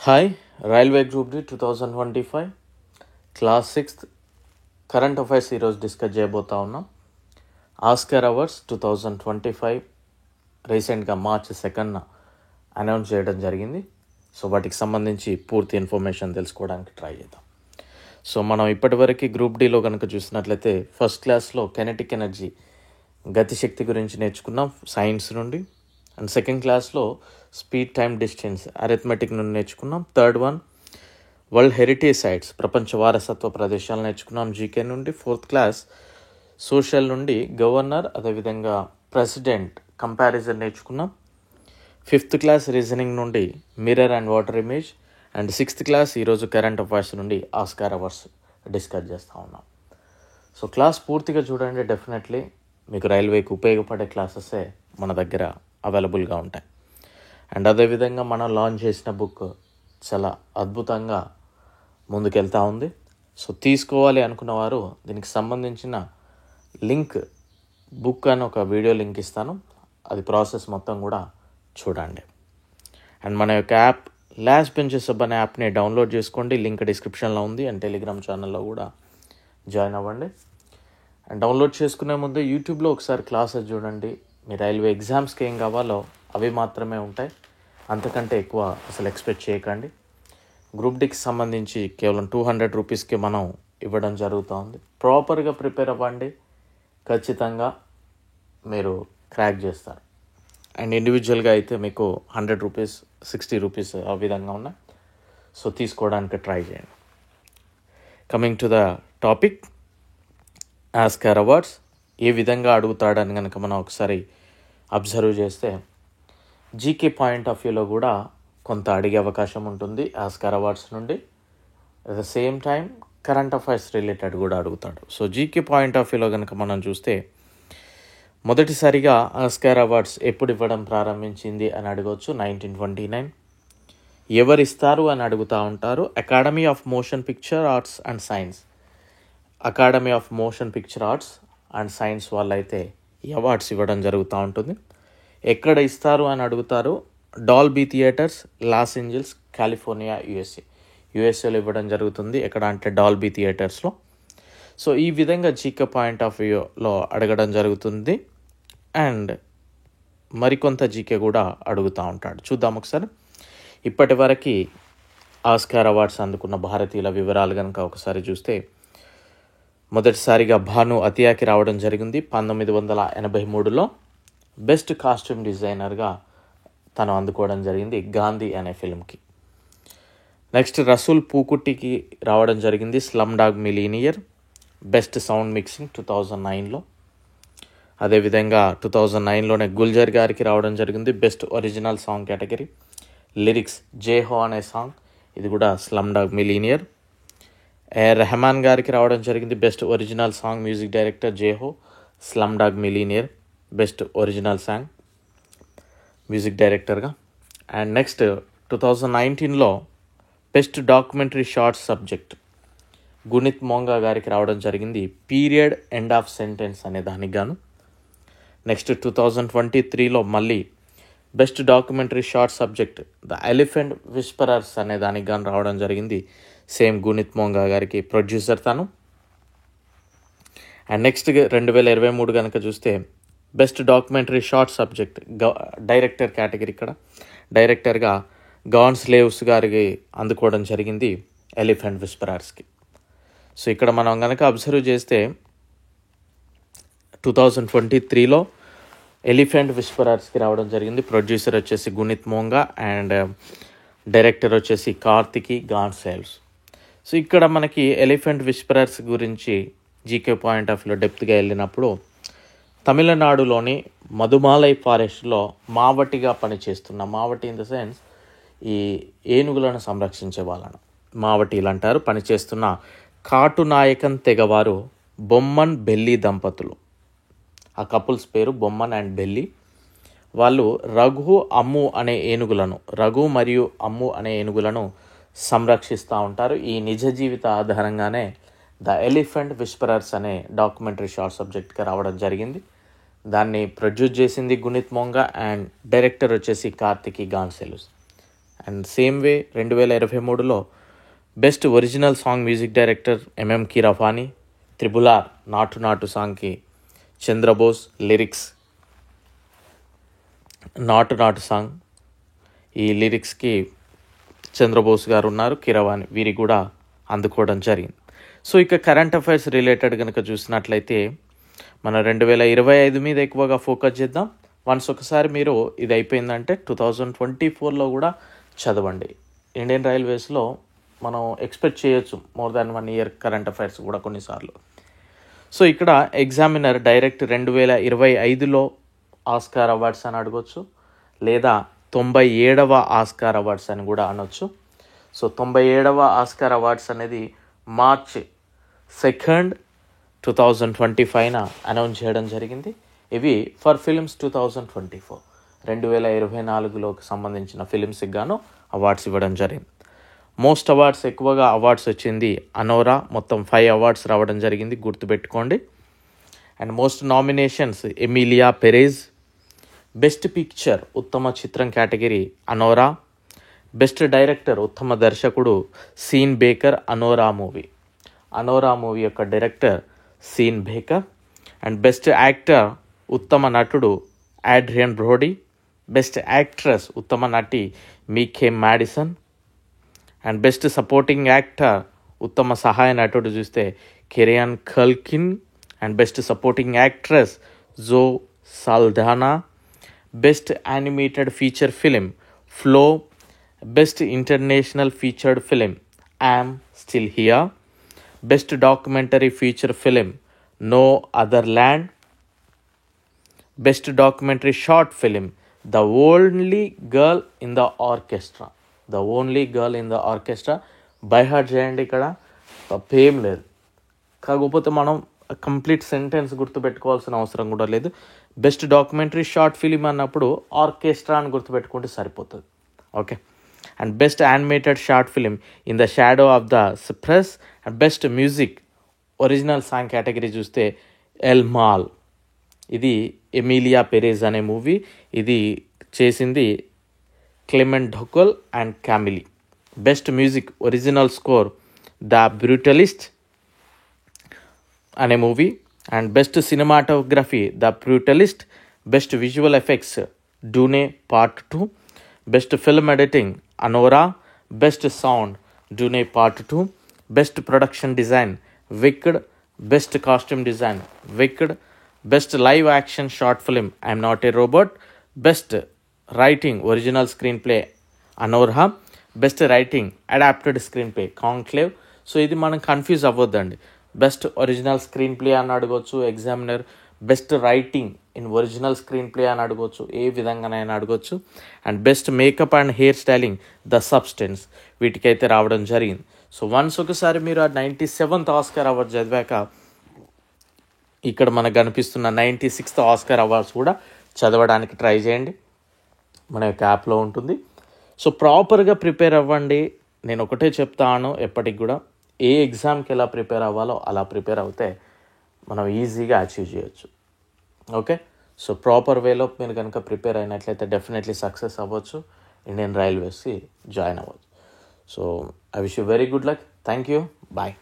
Hi railway group D 2025 class 6th current affairs ఈరోజు discuss చేయబోతా ఉన్నాం. ఆస్కార్ అవార్డ్స్ 2025 రీసెంట్గా మార్చ్ 2nd అనౌన్స్ చేయడం జరిగింది. సో వాటికి సంబంధించి పూర్తి ఇన్ఫర్మేషన్ తెలుసుకోవడానికి ట్రై చేద్దాం. సో మనం ఇప్పటివరకు గ్రూప్ డిలో కనుక చూసినట్లయితే ఫస్ట్ క్లాస్లో కెనెటిక్ ఎనర్జీ గతిశక్తి గురించి నేర్చుకున్నాం సైన్స్ నుండి. అండ్ సెకండ్ క్లాస్లో స్పీడ్ టైమ్ డిస్టెన్స్ అరిథమెటిక్ నుండి నేర్చుకున్నాం. Third one world heritage sites ప్రపంచ వారసత్వ ప్రదేశాలు నేర్చుకున్నాం జీకే నుండి. ఫోర్త్ క్లాస్ సోషల్ నుండి గవర్నర్ అదేవిధంగా ప్రెసిడెంట్ కంపారిజన్ నేర్చుకున్నాం. ఫిఫ్త్ క్లాస్ రీజనింగ్ నుండి mirror and water image. And sixth class ఈరోజు కరెంట్ అఫైర్స్ నుండి ఆస్కార్ అవార్డ్స్ డిస్కస్ చేస్తూ ఉన్నాం. సో క్లాస్ పూర్తిగా చూడండి, డెఫినెట్లీ మీకు రైల్వేకి ఉపయోగపడే క్లాసెసే మన దగ్గర అవైలబుల్గా ఉంటాయి. అండ్ అదేవిధంగా మనం లాంచ్ చేసిన బుక్ చాలా అద్భుతంగా ముందుకెళ్తూ ఉంది. సో తీసుకోవాలి అనుకున్న వారు దీనికి సంబంధించిన లింక్ బుక్ అని ఒక వీడియో లింక్ ఇస్తాను, అది ప్రాసెస్ మొత్తం కూడా చూడండి. అండ్ మన యొక్క యాప్ లాస్ట్ బెంచెస్ అనే యాప్ని డౌన్లోడ్ చేసుకోండి, లింక్ డిస్క్రిప్షన్లో ఉంది. అండ్ టెలిగ్రామ్ ఛానల్లో కూడా జాయిన్ అవ్వండి. అండ్ డౌన్లోడ్ చేసుకునే ముందు యూట్యూబ్లో ఒకసారి క్లాసెస్ చూడండి. మీ రైల్వే ఎగ్జామ్స్కి ఏం కావాలో అవి మాత్రమే ఉంటాయి, అంతకంటే ఎక్కువ అసలు ఎక్స్పెక్ట్ చేయకండి. గ్రూప్ డికి సంబంధించి కేవలం 200 రూపీస్కి మనం ఇవ్వడం జరుగుతూ ఉంది. ప్రాపర్గా ప్రిపేర్ అవ్వండి, ఖచ్చితంగా మీరు క్రాక్ చేస్తారు. అండ్ ఇండివిజువల్గా అయితే మీకు 100 రూపీస్ 60 రూపీస్ ఆ విధంగా ఉన్నాయి. సో తీసుకోవడానికి ట్రై చేయండి. Coming to the topic, Oscar awards ఏ విధంగా అడుగుతాడని కనుక మనం ఒకసారి అబ్జర్వ్ చేస్తే జీకే పాయింట్ ఆఫ్ వ్యూలో కూడా కొంత అడిగే అవకాశం ఉంటుంది ఆస్కార్ అవార్డ్స్ నుండి. At the same time current affairs related కూడా అడుగుతాడు. సో జీకే పాయింట్ ఆఫ్ వ్యూలో కనుక మనం చూస్తే మొదటిసారిగా ఆస్కార్ అవార్డ్స్ ఎప్పుడు ఇవ్వడం ప్రారంభించింది అని అడగవచ్చు. 1929. ఎవరిస్తారు అని అడుగుతూ ఉంటారు. Academy of motion picture arts and science, academy of motion picture arts and science వాళ్ళైతే ఈ అవార్డ్స్ ఇవ్వడం జరుగుతూ ఉంటుంది. ఎక్కడ ఇస్తారు అని అడుగుతారు. Dolby theatres, Los Angeles, California, యుఎస్ఏలో ఇవ్వడం జరుగుతుంది. ఎక్కడ అంటే డాల్బీ థియేటర్స్లో. సో ఈ విధంగా జీకే పాయింట్ ఆఫ్ వ్యూలో అడగడం జరుగుతుంది. అండ్ మరికొంత జీకే కూడా అడుగుతూ ఉంటాడు. చూద్దాం ఒకసారి. ఇప్పటి వరకు ఆస్కార్ అవార్డ్స్ అందుకున్న భారతీయుల వివరాలు కనుక ఒకసారి చూస్తే మొదటిసారిగా భాను అతియాకి రావడం జరిగింది 1983లో. బెస్ట్ కాస్ట్యూమ్ డిజైనర్గా తను అందుకోవడం జరిగింది గాంధీ అనే ఫిల్మ్కి. నెక్స్ట్ రసూల్ పూకుట్టికి రావడం జరిగింది slum dog millionaire. Best sound mixing 2009లో. అదేవిధంగా 2009లోనే గుల్జర్ గారికి రావడం జరిగింది best original song category. Lyrics జేహో అనే సాంగ్, ఇది కూడా స్లమ్ డాగ్ మిలీనియర్. రెహమాన్ గారికి రావడం జరిగింది best original song music director జేహో, slum dog millionaire best original song music డైరెక్టర్గా. And next 2019లో best documentary short subject గుణిత్ Monga గారికి రావడం జరిగింది పీరియడ్ ఎండ్ ఆఫ్ సెంటెన్స్ అనే దానికి గాను. నెక్స్ట్ 2023లో మళ్ళీ best documentary short subject the elephant whisperers అనే దానికి గాను రావడం జరిగింది సేమ్ గుణిత్ మోంగా గారికి, ప్రొడ్యూసర్ తను. అండ్ నెక్స్ట్ 2023 కనుక చూస్తే best documentary short subject director category. ఇక్కడ డైరెక్టర్గా గాన్ స్లేవ్స్ గారికి అందుకోవడం జరిగింది ఎలిఫెంట్ విస్పరర్స్కి. సో ఇక్కడ మనం కనుక అబ్జర్వ్ చేస్తే 2023లో ఎలిఫెంట్ విస్పరర్స్కి రావడం జరిగింది. ప్రొడ్యూసర్ వచ్చేసి గుణిత్ మోంగా అండ్ డైరెక్టర్ వచ్చేసి కార్తికి గాన్ సేల్స్. సో ఇక్కడ మనకి ఎలిఫెంట్ విస్పరర్స్ గురించి జీకే పాయింట్ ఆఫ్ వ్యూలో డెప్త్గా వెళ్ళినప్పుడు తమిళనాడులోని మధుమాలై ఫారెస్ట్లో మావటిగా పనిచేస్తున్న, మావటి ఇన్ ద సెన్స్ ఈ ఏనుగులను సంరక్షించే వాళ్ళను మావటీలు అంటారు, పనిచేస్తున్న కాటునాయకన్ తెగవారు బొమ్మన్ బెల్లి దంపతులు. ఆ కపుల్స్ పేరు బొమ్మన్ అండ్ బెల్లి. వాళ్ళు రఘు మరియు అమ్ము అనే ఏనుగులను సంరక్షిస్తూ ఉంటారు. ఈ నిజ జీవిత ఆధారంగానే ద ఎలిఫెంట్ విస్పరర్స్ అనే డాక్యుమెంటరీ షార్ట్ సబ్జెక్ట్గా రావడం జరిగింది. దాన్ని ప్రొడ్యూస్ చేసింది గుణిత్ మోంగా అండ్ డైరెక్టర్ వచ్చేసి కార్తికి Gonsalves. And same way 2023లో best original song music director MM Keeravani, triple R Naatu Naatu సాంగ్కి చంద్రబోస్ లిరిక్స్, నాటు నాటు సాంగ్ ఈ లిరిక్స్కి చంద్రబోస్ గారు ఉన్నారు, కీరవాణి వీరికి కూడా అందుకోవడం జరిగింది. సో ఇక కరెంట్ అఫైర్స్ రిలేటెడ్ కనుక చూసినట్లయితే మనం 2025 మీద ఎక్కువగా ఫోకస్ చేద్దాం. వన్స్ ఒకసారి మీరు ఇది అయిపోయిందంటే 2024లో కూడా చదవండి. ఇండియన్ రైల్వేస్లో మనం ఎక్స్పెక్ట్ చేయొచ్చు more than 1 year current affairs కూడా కొన్నిసార్లు. సో ఇక్కడ ఎగ్జామినర్ డైరెక్ట్ 2025లో ఆస్కార్ అవార్డ్స్ అని అడగొచ్చు, లేదా 97వ ఆస్కార్ అవార్డ్స్ అని కూడా అనొచ్చు. సో 97వ ఆస్కార్ అవార్డ్స్ అనేది మార్చ్ 2, 2025న అనౌన్స్ చేయడం జరిగింది. ఇవి ఫర్ ఫిల్మ్స్ 2024, 2024లోకి సంబంధించిన ఫిలిమ్స్కి గాను అవార్డ్స్ ఇవ్వడం జరిగింది. మోస్ట్ అవార్డ్స్ ఎక్కువగా అవార్డ్స్ వచ్చింది అనోరా, మొత్తం 5 అవార్డ్స్ రావడం జరిగింది, గుర్తుపెట్టుకోండి. And most nominations Emilia Perez, best picture ఉత్తమ చిత్రం కేటగిరీ అనోరా, బెస్ట్ డైరెక్టర్ ఉత్తమ దర్శకుడు సీన్ బేకర్ అనోరా మూవీ యొక్క director Sean Baker. And best actor ఉత్తమ నటుడు ఆడ్రియన్ బ్రోడీ, బెస్ట్ యాక్ట్రెస్ ఉత్తమ నటి Mikey Madison. And best supporting actor ఉత్తమ సహాయ నటుడు చూస్తే Kieran Culkin. And best supporting actress Zoe Saldana. Best animated feature film Flow, best international featured film I'm still here, best documentary feature film no other land, best documentary short film the only girl in the orchestra. By heart చేయండి, ఇక్కడ తప్పేం లేదు. కాకపోతే మనం complete sentence గుర్తుపెట్టుకోవాల్సిన అవసరం కూడా లేదు. బెస్ట్ డాక్యుమెంటరీ షార్ట్ ఫిలిం అన్నప్పుడు ఆర్కెస్ట్రా అని గుర్తుపెట్టుకుంటే సరిపోతుంది. Okay. And best animated short film in the shadow of the cypress. And best music original song category చూస్తే ఎల్ మాల్, ఇది ఎమిలియా పెరేజ్ అనే మూవీ, ఇది చేసింది Clement Ducol and Camille. Best music original score the Brutalist అనే movie. And best cinematography the Brutalist, best visual effects Dune part 2, best film editing Anora, best sound డూనే part 2, best production design Wicked, best costume design Wicked, best live action short film I'm not a robot, best writing original screenplay Anora, best writing adapted screenplay Conclave. So ఇది మనం confuse అవ్వద్దండి. Best original screenplay అని అడగొచ్చు examiner, best writing in original screenplay అని అడగొచ్చు, ఏ విధంగానైనా అడగొచ్చు. And best makeup and hair styling the substance, వీటికైతే రావడం జరిగింది. సో వన్స్ ఒకసారి మీరు ఆ 97th ఆస్కార్ అవార్డ్ చదివాక ఇక్కడ మనకు కనిపిస్తున్న 96th ఆస్కార్ అవార్డ్స్ కూడా చదవడానికి ట్రై చేయండి, మన యొక్క యాప్లో ఉంటుంది. సో ప్రాపర్గా ప్రిపేర్ అవ్వండి. నేను ఒకటే చెప్తాను ఎప్పటికి కూడా, ఏ ఎగ్జామ్కి ఎలా ప్రిపేర్ అవ్వాలో అలా ప్రిపేర్ అవుతే మనం ఈజీగా అచీవ్ చేయొచ్చు. ఓకే. సో ప్రాపర్ వేలో మీరు కనుక ప్రిపేర్ అయినట్లయితే డెఫినెట్లీ సక్సెస్ అవ్వచ్చు, ఇండియన్ రైల్వేస్కి జాయిన్ అవ్వచ్చు. So I wish you very good luck. Thank you. Bye.